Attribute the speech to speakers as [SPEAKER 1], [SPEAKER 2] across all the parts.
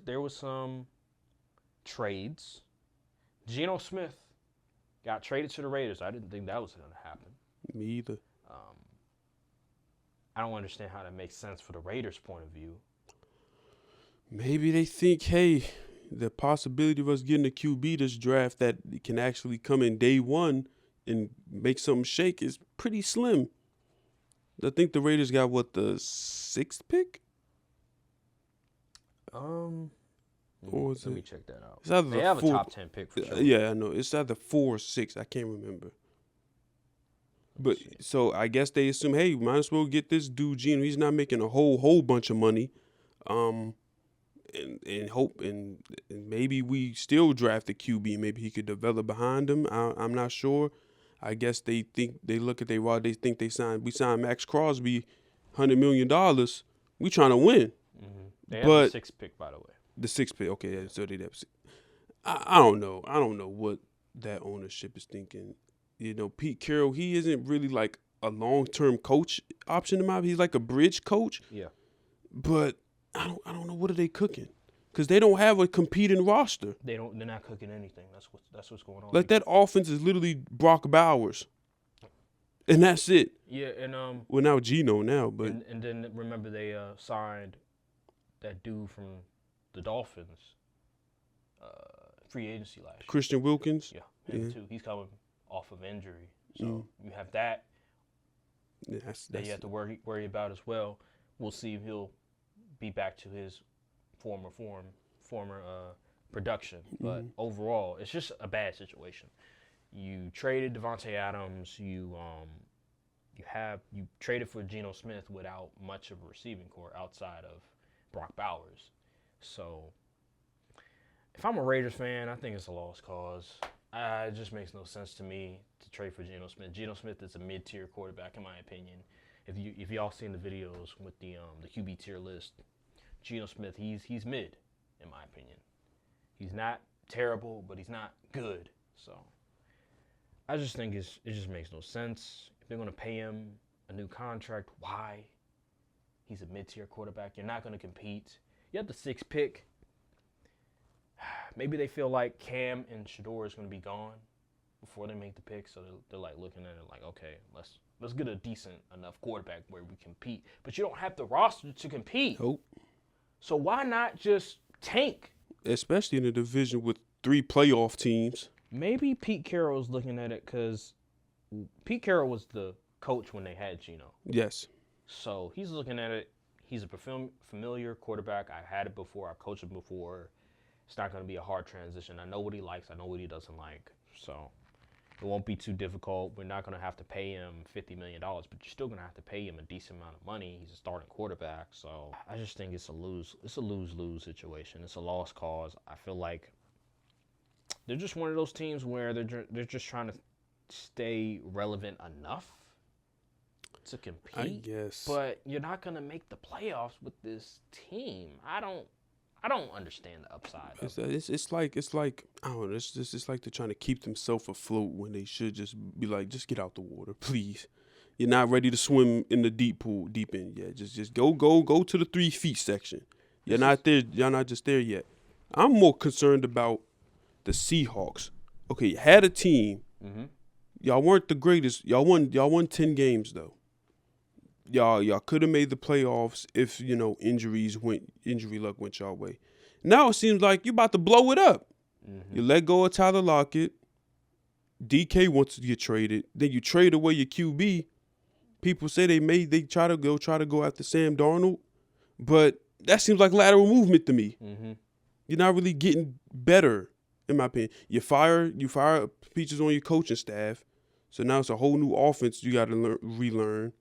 [SPEAKER 1] was some trades. Geno Smith got traded to the Raiders. I didn't think that was going to happen.
[SPEAKER 2] Me either.
[SPEAKER 1] I don't understand how that makes sense for the Raiders' point of view.
[SPEAKER 2] Maybe they think, hey, the possibility of us getting a QB this draft that can actually come in day one and make something shake is pretty slim. I think the Raiders got, what, the 6th pick?
[SPEAKER 1] Let me check that out.
[SPEAKER 2] It's either
[SPEAKER 1] they have a top 10 pick for sure.
[SPEAKER 2] Yeah, I know. It's either 4 or 6. I can't remember. But so I guess they assume, hey, might as well get this dude Geno. He's not making a whole bunch of money, and hope and maybe we still draft a QB. Maybe he could develop behind him. I'm not sure. I guess they look at they think we signed Max Crosby, $100 million. We trying to win.
[SPEAKER 1] Mm-hmm. They have the 6th pick, by the way.
[SPEAKER 2] The 6th pick, okay. Yeah, so they have. I don't know. I don't know what that ownership is thinking. You know, Pete Carroll, he isn't really like a long-term coach option in my opinion. He's like a bridge coach.
[SPEAKER 1] Yeah.
[SPEAKER 2] But I don't know, what are they cooking? Because they don't have a competing roster.
[SPEAKER 1] They're not cooking anything. That's what's going on.
[SPEAKER 2] Like that offense is literally Brock Bowers. And that's it.
[SPEAKER 1] Yeah, and
[SPEAKER 2] well, now Geno now, but
[SPEAKER 1] and then remember they signed that dude from the Dolphins, free agency last year.
[SPEAKER 2] Christian Wilkins.
[SPEAKER 1] Yeah, him too. He's coming off of injury, so you have that.
[SPEAKER 2] Yeah,
[SPEAKER 1] that you have to worry about as well. We'll see if he'll be back to his former production, but overall, it's just a bad situation. You traded Devontae Adams. You traded for Geno Smith without much of a receiving core outside of Brock Bowers. So, if I'm a Raiders fan, I think it's a lost cause. It just makes no sense to me to trade for Geno Smith. Geno Smith is a mid-tier quarterback, in my opinion. If y'all seen the videos with the QB tier list, Geno Smith, he's mid, in my opinion. He's not terrible, but he's not good. So, I just think it just makes no sense. If they're going to pay him a new contract, why? He's a mid-tier quarterback. You're not going to compete. You have the 6th pick. Maybe they feel like Cam and Shador is going to be gone before they make the pick, so they're like looking at it like, okay, let's get a decent enough quarterback where we compete. But you don't have the roster to compete.
[SPEAKER 2] Nope.
[SPEAKER 1] So why not just tank?
[SPEAKER 2] Especially in a division with 3 playoff teams.
[SPEAKER 1] Maybe Pete Carroll is looking at it because Pete Carroll was the coach when they had Geno.
[SPEAKER 2] Yes.
[SPEAKER 1] So he's looking at it. He's a familiar quarterback. I've had it before. I've coached him before. It's not going to be a hard transition. I know what he likes. I know what he doesn't like. So it won't be too difficult. We're not going to have to pay him $50 million, but you're still going to have to pay him a decent amount of money. He's a starting quarterback. So I just think it's a lose-lose situation. It's a lost cause. I feel like they're just one of those teams where they're just trying to stay relevant enough to compete.
[SPEAKER 2] I guess.
[SPEAKER 1] But you're not going to make the playoffs with this team. I don't understand the upside.
[SPEAKER 2] It's like I don't know. It's like they're trying to keep themselves afloat when they should just be like, just get out the water, please. You're not ready to swim in the deep end yet. Just go to the 3 feet section. You're not there. You're not just there yet. I'm more concerned about the Seahawks. Okay, you had a team. Mm-hmm. Y'all weren't the greatest. Y'all won 10 games though. Y'all could have made the playoffs if, injury luck went y'all way. Now it seems like you about to blow it up. Mm-hmm. You let go of Tyler Lockett. DK wants to get traded. Then you trade away your QB. People say they try to go after Sam Darnold, but that seems like lateral movement to me. Mm-hmm. You're not really getting better, in my opinion. You fire Peaches on your coaching staff, so now it's a whole new offense you got to relearn.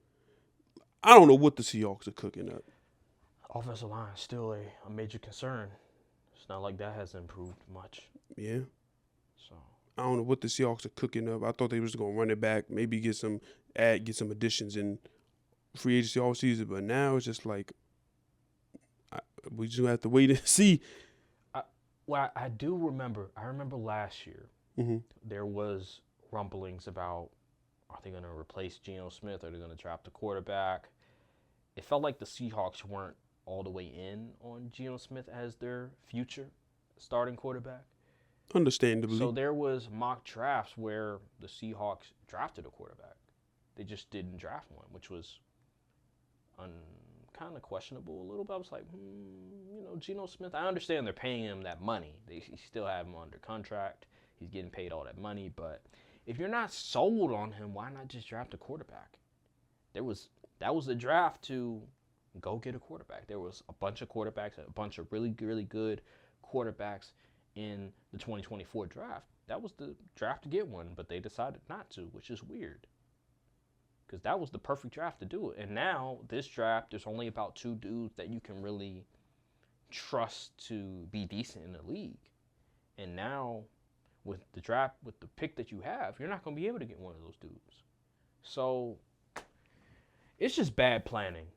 [SPEAKER 2] I don't know what the Seahawks are cooking up.
[SPEAKER 1] Offensive line is still a major concern. It's not like that has improved much.
[SPEAKER 2] Yeah.
[SPEAKER 1] So
[SPEAKER 2] I don't know what the Seahawks are cooking up. I thought they were just gonna run it back, maybe get some additions in free agency all season, but now it's just like we just have to wait and see.
[SPEAKER 1] I do remember. I remember last year there was rumblings about, are they going to replace Geno Smith? Are they going to draft a quarterback? It felt like the Seahawks weren't all the way in on Geno Smith as their future starting quarterback.
[SPEAKER 2] Understandably.
[SPEAKER 1] So there was mock drafts where the Seahawks drafted a quarterback. They just didn't draft one, which was kind of questionable a little bit. I was like, Geno Smith, I understand they're paying him that money. They still have him under contract. He's getting paid all that money. But if you're not sold on him, why not just draft a quarterback? That was the draft to go get a quarterback. There was a bunch of quarterbacks, a bunch of really, really good quarterbacks in the 2024 draft. That was the draft to get one, but they decided not to, which is weird. Because that was the perfect draft to do it. And now, this draft, there's only about 2 dudes that you can really trust to be decent in the league. And now, with the draft, with the pick that you have, you're not going to be able to get one of those dudes. So, it's just bad planning.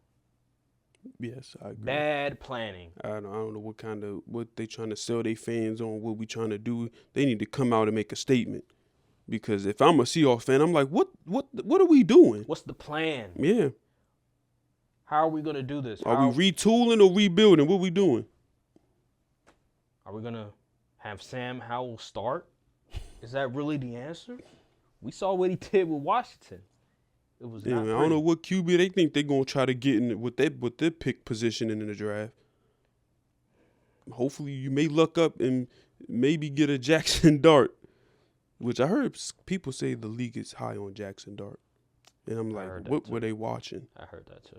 [SPEAKER 2] Yes, I agree.
[SPEAKER 1] Bad planning.
[SPEAKER 2] I don't know what they trying to sell their fans on, what we trying to do. They need to come out and make a statement. Because if I'm a Seahawks fan, I'm like, what are we doing?
[SPEAKER 1] What's the plan?
[SPEAKER 2] Yeah.
[SPEAKER 1] How are we going to do this?
[SPEAKER 2] Are we retooling or rebuilding? What are we doing?
[SPEAKER 1] Are we going to have Sam Howell start? Is that really the answer? We saw what he did with Washington. It was not
[SPEAKER 2] I don't know what QB they think they're going to try to get in with their pick position in the draft. Hopefully you may luck up and maybe get a Jackson Dart. Which I heard people say the league is high on Jackson Dart. And I'm like, what were they watching?
[SPEAKER 1] I heard that too.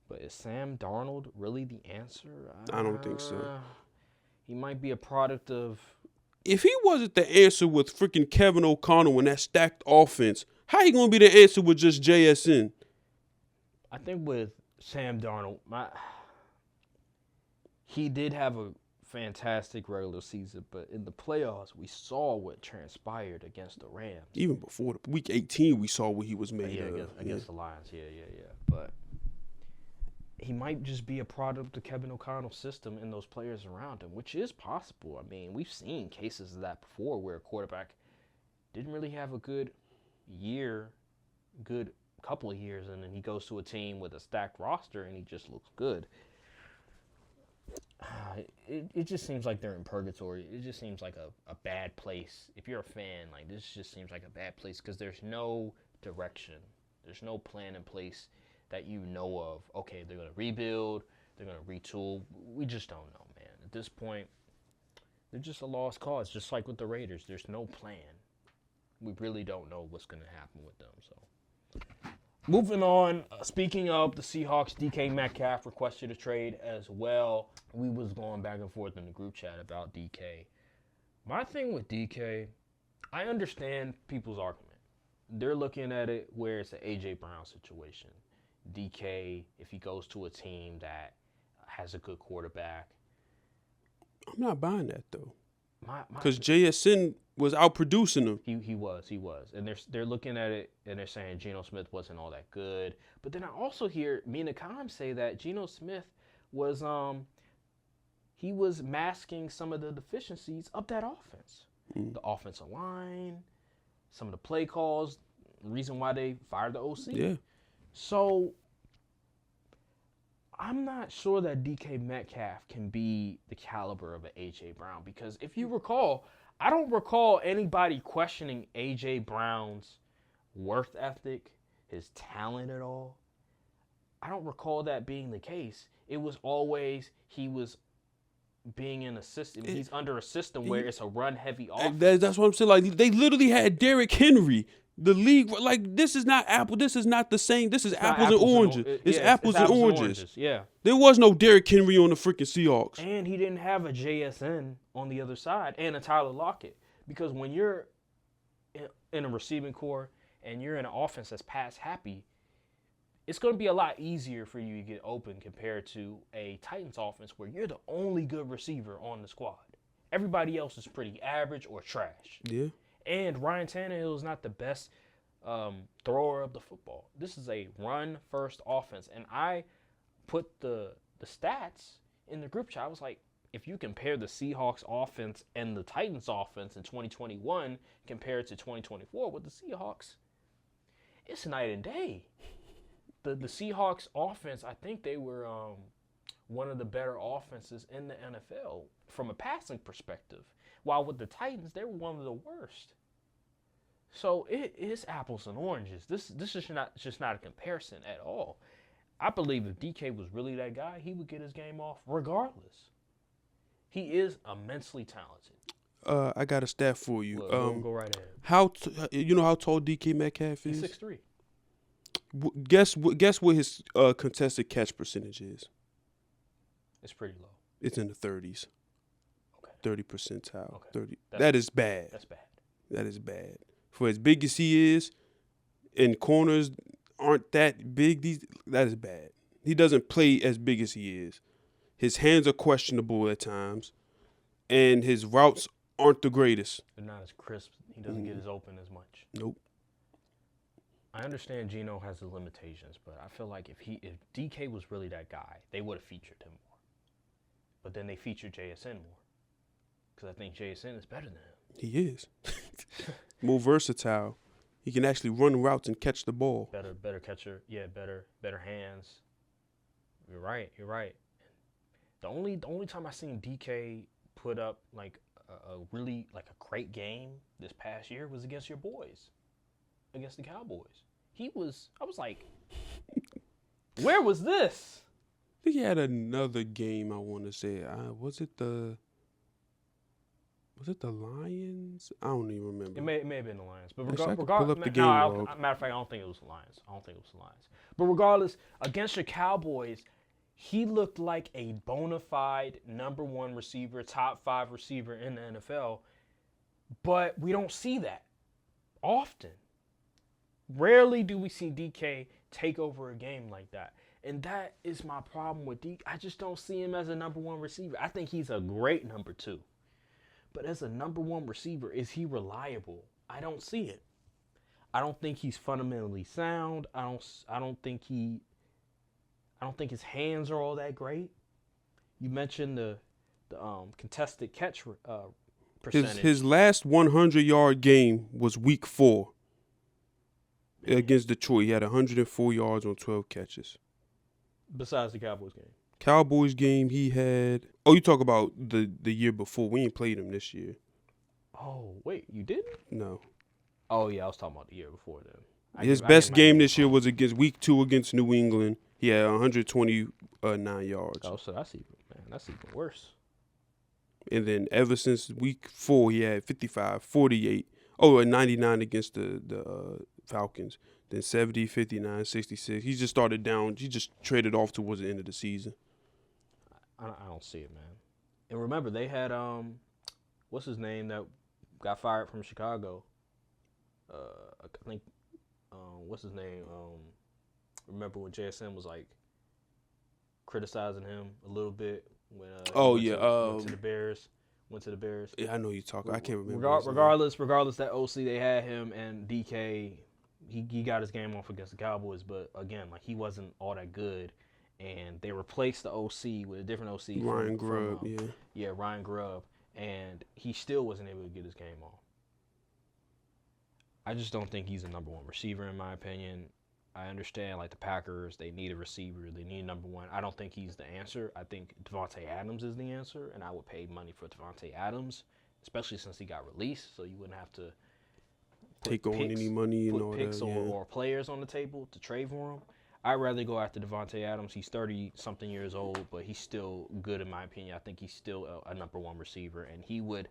[SPEAKER 1] But is Sam Darnold really the answer?
[SPEAKER 2] I don't think so.
[SPEAKER 1] He might be a product of...
[SPEAKER 2] If he wasn't the answer with freaking Kevin O'Connell and that stacked offense, how he going to be the answer with just JSN?
[SPEAKER 1] I think with Sam Darnold, he did have a fantastic regular season, but in the playoffs, we saw what transpired against the Rams.
[SPEAKER 2] Even before week 18, we saw what he was made of.
[SPEAKER 1] Against the Lions, yeah. But he might just be a product of the Kevin O'Connell system and those players around him, which is possible. I mean, we've seen cases of that before where a quarterback didn't really have a good couple of years, and then he goes to a team with a stacked roster and he just looks good. It just seems like they're in purgatory. It just seems like a bad place. If you're a fan, like, this just seems like a bad place because there's no direction. There's no plan in place that you know of. Okay, they're going to rebuild. They're going to retool. We just don't know, man. At this point, they're just a lost cause, just like with the Raiders. There's no plan. We really don't know what's going to happen with them. So, moving on, speaking of the Seahawks, DK Metcalf requested a trade as well. We was going back and forth in the group chat about DK. My thing with DK, I understand people's argument. They're looking at it where it's an A.J. Brown situation. DK, if he goes to a team that has a good quarterback.
[SPEAKER 2] I'm not buying that, though. Because JSN was outproducing him.
[SPEAKER 1] He was. And they're looking at it, and they're saying Geno Smith wasn't all that good. But then I also hear Mina Khan say that Geno Smith was he was masking some of the deficiencies of that offense. The offensive line, some of the play calls, reason why they fired the OC.
[SPEAKER 2] Yeah.
[SPEAKER 1] So I'm not sure that DK Metcalf can be the caliber of an A.J. Brown because if you recall, I don't recall anybody questioning A.J. Brown's work ethic, his talent at all. I don't recall that being the case. It was always he was being in a system. He's under a system where it's a run-heavy offense.
[SPEAKER 2] That's what I'm saying. Like, they literally had Derrick Henry. The league, like, this is not Apple. This is not the same. This is apples and oranges. It's apples and oranges.
[SPEAKER 1] Yeah.
[SPEAKER 2] There was no Derrick Henry on the freaking Seahawks.
[SPEAKER 1] And he didn't have a JSN on the other side and a Tyler Lockett. Because when you're in a receiving core and you're in an offense that's pass happy, it's going to be a lot easier for you to get open compared to a Titans offense where you're the only good receiver on the squad. Everybody else is pretty average or trash.
[SPEAKER 2] Yeah.
[SPEAKER 1] And Ryan Tannehill is not the best thrower of the football. This is a run-first offense. And I put the stats in the group chat. I was like, if you compare the Seahawks offense and the Titans offense in 2021 compared to 2024 with the Seahawks, it's night and day. the Seahawks offense, I think they were one of the better offenses in the NFL from a passing perspective. While with the Titans, they were one of the worst. So it is apples and oranges. This is just not a comparison at all. I believe if DK was really that guy, he would get his game off regardless. He is immensely talented.
[SPEAKER 2] I got a stat for you.
[SPEAKER 1] Go right ahead.
[SPEAKER 2] You know how tall DK Metcalf is?
[SPEAKER 1] He's 6'3".
[SPEAKER 2] Guess what his contested catch percentage is?
[SPEAKER 1] It's pretty low.
[SPEAKER 2] It's in the 30s.
[SPEAKER 1] Okay.
[SPEAKER 2] 30 percentile.
[SPEAKER 1] Okay.
[SPEAKER 2] 30. That is bad.
[SPEAKER 1] That's bad.
[SPEAKER 2] That is bad. For as big as he is, and corners aren't that big, that is bad. He doesn't play as big as he is. His hands are questionable at times, and his routes aren't the greatest.
[SPEAKER 1] They're not as crisp. He doesn't get as open as much.
[SPEAKER 2] Nope.
[SPEAKER 1] I understand Geno has his limitations, but I feel like if DK was really that guy, they would have featured him more. But then they featured JSN more, because I think JSN is better than him.
[SPEAKER 2] He is. More versatile. He can actually run routes and catch the ball.
[SPEAKER 1] Better catcher. Yeah, better hands. You're right. The only time I seen DK put up like a really like a great game this past year was against your boys, against the Cowboys. I was like, where was this?
[SPEAKER 2] I think he had another game. I want to say, was it the Lions? I don't even remember.
[SPEAKER 1] It may have been the Lions, but
[SPEAKER 2] pull up the
[SPEAKER 1] regardless,
[SPEAKER 2] game log.
[SPEAKER 1] matter of fact, I don't think it was the Lions. But regardless, against your Cowboys, he looked like a bona fide number one receiver, top 5 receiver in the NFL. But we don't see that often. Rarely do we see DK take over a game like that. And that is my problem with DK. I just don't see him as a number one receiver. I think he's a great number 2. But as a number one receiver, is he reliable? I don't see it. I don't think he's fundamentally sound. I don't think his hands are all that great. You mentioned the contested catch percentage.
[SPEAKER 2] His last 100-yard game was week 4 against Detroit. He had 104 yards on 12 catches.
[SPEAKER 1] Besides the Cowboys game.
[SPEAKER 2] Cowboys game, he had. Oh, you talk about the year before. We ain't played him this year.
[SPEAKER 1] Oh, wait, you didn't?
[SPEAKER 2] No.
[SPEAKER 1] Oh, yeah, I was talking about the year before then.
[SPEAKER 2] His best game this year was against week 2 against New England. He had 129 yards.
[SPEAKER 1] Oh, so that's even worse.
[SPEAKER 2] And then ever since week 4, he had 55, 48. Oh, and 99 against the Falcons. Then 70, 59, 66. He just started down. He just traded off towards the end of the season.
[SPEAKER 1] I don't see it, man. And remember, they had what's his name that got fired from Chicago? I think what's his name? Remember when JSN was like criticizing him a little bit when went to the Bears.
[SPEAKER 2] Yeah, I know you talking. I can't remember.
[SPEAKER 1] Regardless, that OC they had him and DK. He got his game off against the Cowboys, but again, like he wasn't all that good. And they replaced the OC with a different OC.
[SPEAKER 2] Ryan Grubb, yeah.
[SPEAKER 1] Yeah, Ryan Grubb. And he still wasn't able to get his game off. I just don't think he's a number one receiver, in my opinion. I understand, like, the Packers, they need a receiver. They need a number one. I don't think he's the answer. I think Devontae Adams is the answer, and I would pay money for Devontae Adams, especially since he got released, so you wouldn't have to
[SPEAKER 2] take on any money and all that. Put picks
[SPEAKER 1] or players on the table to trade for him. I'd rather go after Devontae Adams. He's 30-something years old, but he's still good in my opinion. I think he's still a number one receiver, and he would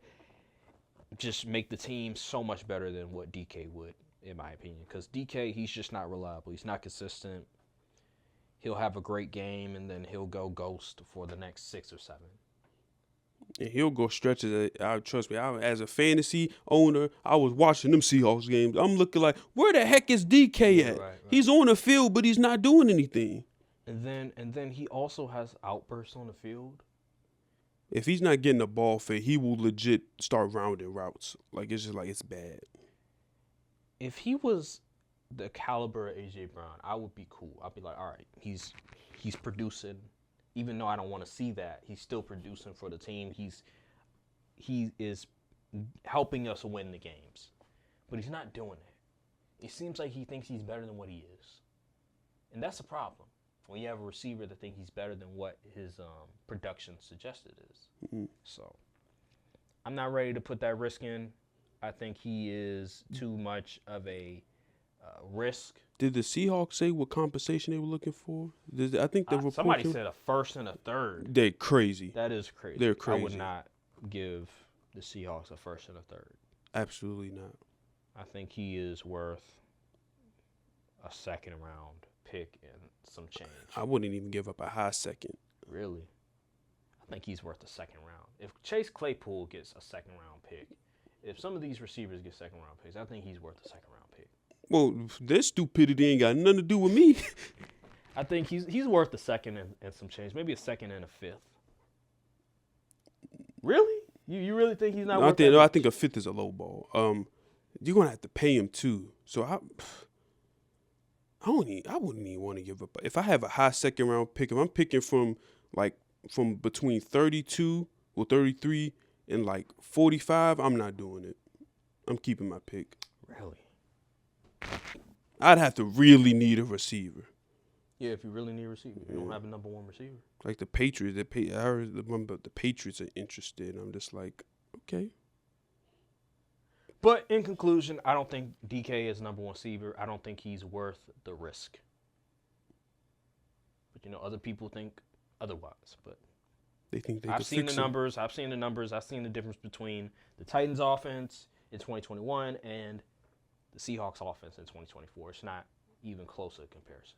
[SPEAKER 1] just make the team so much better than what DK would, in my opinion. Because DK, he's just not reliable. He's not consistent. He'll have a great game, and then he'll go ghost for the next 6 or 7.
[SPEAKER 2] And he'll go stretches. Trust me, as a fantasy owner, I was watching them Seahawks games. I'm looking like, where the heck is DK at? Right. He's on the field, but he's not doing anything.
[SPEAKER 1] And then he also has outbursts on the field.
[SPEAKER 2] If he's not getting the ball fit, he will legit start rounding routes. Like, it's just like, it's bad.
[SPEAKER 1] If he was the caliber of A.J. Brown, I would be cool. I'd be like, all right, he's producing. Even though I don't want to see that, he's still producing for the team. He is helping us win the games. But he's not doing it. It seems like he thinks he's better than what he is. And that's a problem when you have a receiver that think he's better than what his production suggested is.
[SPEAKER 2] Mm-hmm.
[SPEAKER 1] So I'm not ready to put that risk in. I think he is too much of a risk.
[SPEAKER 2] Did the Seahawks say what compensation they were looking for? I think the report
[SPEAKER 1] somebody said a first and a third.
[SPEAKER 2] They're crazy.
[SPEAKER 1] That is crazy.
[SPEAKER 2] They're crazy.
[SPEAKER 1] I would not give the Seahawks a first and a third.
[SPEAKER 2] Absolutely not.
[SPEAKER 1] I think he is worth a second round pick and some change.
[SPEAKER 2] I wouldn't even give up a high second.
[SPEAKER 1] Really? I think he's worth a second round. If Chase Claypool gets a second round pick, if some of these receivers get second round picks, I think he's worth a second round pick.
[SPEAKER 2] Well, their stupidity ain't got nothing to do with me.
[SPEAKER 1] I think he's worth a second and some change, maybe a second and a fifth. Really? You really think he's not worth that?
[SPEAKER 2] I think a fifth is a low ball. You're gonna have to pay him too. So I wouldn't even want to give up. If I have a high second round pick, if I'm picking from between 32 or 33 and like 45, I'm not doing it. I'm keeping my pick.
[SPEAKER 1] Really?
[SPEAKER 2] I'd have to really need a receiver.
[SPEAKER 1] Yeah, if you really need a receiver. You don't have a number one receiver.
[SPEAKER 2] Like the Patriots, I heard the Patriots are interested. I'm just like, okay.
[SPEAKER 1] But in conclusion, I don't think DK is number one receiver. I don't think he's worth the risk. But, other people think otherwise. But
[SPEAKER 2] they think
[SPEAKER 1] I've seen the numbers. I've seen the difference between the Titans offense in 2021 and the Seahawks offense in 2024. It's not even close to a comparison.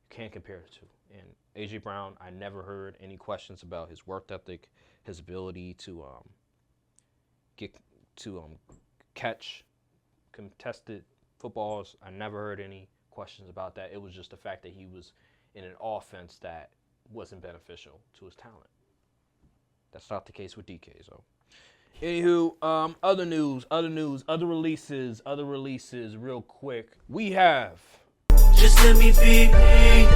[SPEAKER 1] You can't compare the two. And A.J. Brown, I never heard any questions about his work ethic, his ability to catch contested footballs. I never heard any questions about that. It was just the fact that he was in an offense that wasn't beneficial to his talent. That's not the case with DK. So, anywho, other news, other releases, real quick. We have.
[SPEAKER 3] Just let me be me.